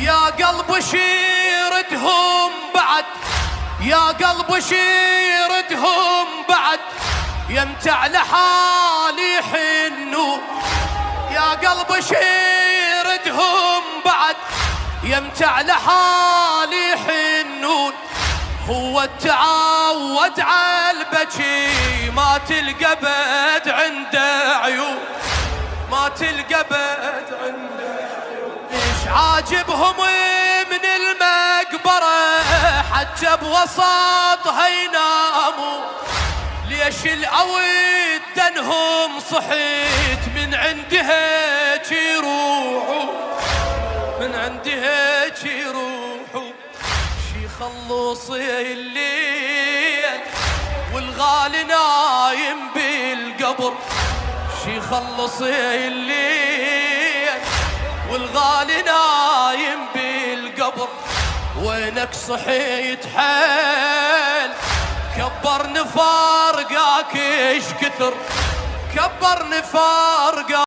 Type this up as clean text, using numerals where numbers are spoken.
يا قلب شيردهم بعد، يا قلب شيردهم بعد، يمتع لحالي حنو. يا قلب شيردهم بعد، يمتع لحالي حنون. هو التعود عالبكي ما تلقى بد عنده عيون، ما تلقى بد عنده عيون. ايش عاجبهم من المقبرة حتى بوسطها يناموا؟ ليش الأود دنهم صحيت من عندها يروحوا، من عندها يروحوا. شي خلصي الليل والغالي نايم بالقبر، شي خلصي الليل والغالي نايم بالقبر. وينك صحيت حيل كبر نفارقك ايش كثر، كبر نفارقك.